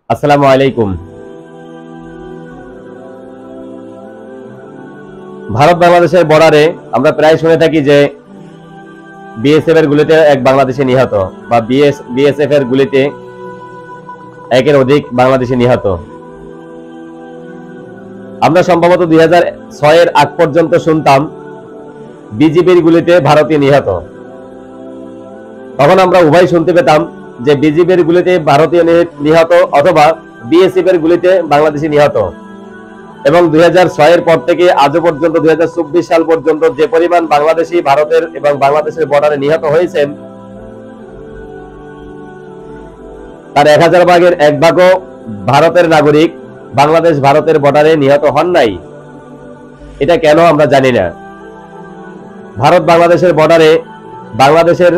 আসসালামু আলাইকুম। ভারত বাংলাদেশের বর্ডারে আমরা প্রায় শুনে থাকি যে বিএসএফ এর গুলিতে এক বাংলাদেশি নিহত বা বিএসএফ এর গুলিতে একের অধিক বাংলাদেশি নিহত। আমরা সম্ভবত 2006 এর আগ পর্যন্ত শুনতাম বিজিবির গুলিতে ভারতীয় নিহত। তখন আমরা উভয় শুনতে পেতাম যে বিজিবির গুলিতে ভারতীয় নিহত অথবা বিএসএফ এর গুলিতে বাংলাদেশি নিহত। এবং 2006 এর পর থেকে আজও পর্যন্ত 2024 সাল পর্যন্ত যে পরিমাণ বাংলাদেশি ভারতের এবং বাংলাদেশের বর্ডারে নিহত হয়েছেন তার 1000 ভাগের 1 ভাগও ভারতের নাগরিক বাংলাদেশ ভারতের বর্ডারে নিহত হন নাই। এটা কেন আমরা জানি না। ভারত বাংলাদেশের বর্ডারে বাংলাদেশের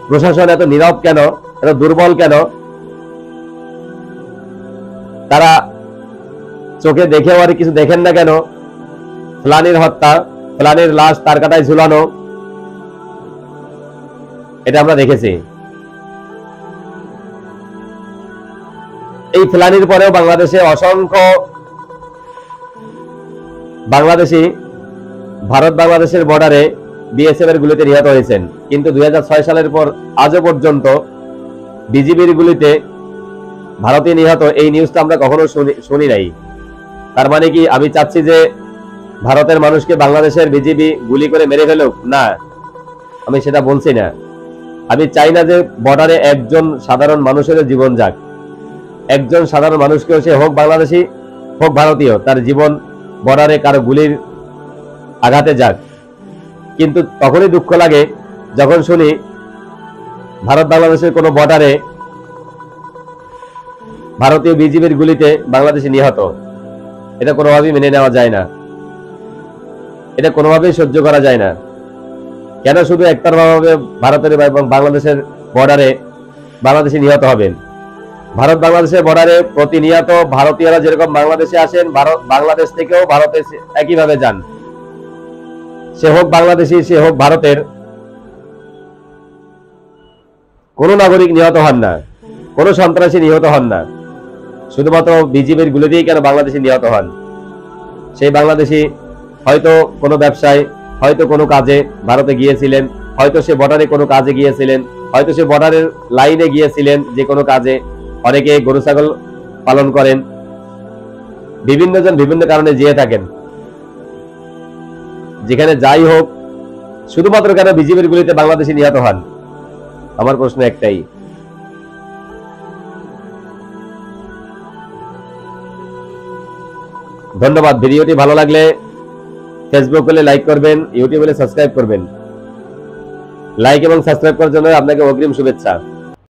প্রশাসন এত নীরব কেন, এত দুর্বল কেন? তারা চোখে দেখেও আর কিছু দেখেন না কেন? ফ্লানির হত্যা, ফ্লানির লাশ তার কাটায় ঝুলানো, এটা আমরা দেখেছি। এই ফ্লানির পরেও বাংলাদেশে অসংখ্য বাংলাদেশি ভারত বাংলাদেশের বর্ডারে বিএসএফ এর গুলিতে নিহত হয়েছেন, কিন্তু 2006 সালের পর আজও পর্যন্ত বিজিবির গুলিতে ভারতীয় নিহত এই নিউজটা আমরা কখনো শুনি নাই। তার মানে কি আমি চাচ্ছি যে ভারতের মানুষকে বাংলাদেশের বিজিবি গুলি করে মেরে ফেলুক? না, আমি সেটা বলছি না। আমি চাই না যে বর্ডারে একজন সাধারণ মানুষের জীবন যাক। একজন সাধারণ মানুষকেও, সে হোক বাংলাদেশি হোক ভারতীয়, তার জীবন বর্ডারে কারো গুলির আঘাতে যাক। কিন্তু তখনই দুঃখ লাগে যখন শুনি ভারত বাংলাদেশের কোনো বর্ডারে ভারতীয় বিজিবির গুলিতে বাংলাদেশি নিহত। এটা কোনোভাবেই মেনে নেওয়া যায় না, এটা কোনোভাবেই সহ্য করা যায় না। কেন শুধু একতরফাভাবে ভারতের এবং বাংলাদেশের বর্ডারে বাংলাদেশি নিহত হবেন? ভারত বাংলাদেশের বর্ডারে প্রতিনিয়ত ভারতীয়রা যেরকম বাংলাদেশে আসেন, বাংলাদেশ থেকেও ভারতে একইভাবে যান। সে হোক বাংলাদেশি, সে হোক ভারতের, কোন নাগরিক নিহত হন না, কোন সন্ত্রাসী নিহত হন না। শুধুমাত্র বিজিবির গুলি দিয়েই কেন বাংলাদেশি নিহত হন? সেই বাংলাদেশি হয়তো কোনো ব্যবসায়, হয়তো কোনো কাজে ভারতে গিয়েছিলেন, হয়তো সে বর্ডারে কোনো কাজে গিয়েছিলেন, হয়তো সে বর্ডারের লাইনে গিয়েছিলেন যে কোনো কাজে। অনেকে গরু ছাগল পালন করেন, বিভিন্ন জন বিভিন্ন কারণে যেয়ে থাকেন। যেখানে যাই হোক, শুধুমাত্র কেন বিজিবির গুলিতে বাংলাদেশি নিহত হন? আমার প্রশ্ন একটাই। ধন্যবাদ। ভিডিওটি ভালো লাগলে ফেসবুক হলে লাইক করবেন, ইউটিউব হলে সাবস্ক্রাইব করবেন। লাইক এবং সাবস্ক্রাইব করার জন্য আপনাকে অগ্রিম শুভেচ্ছা।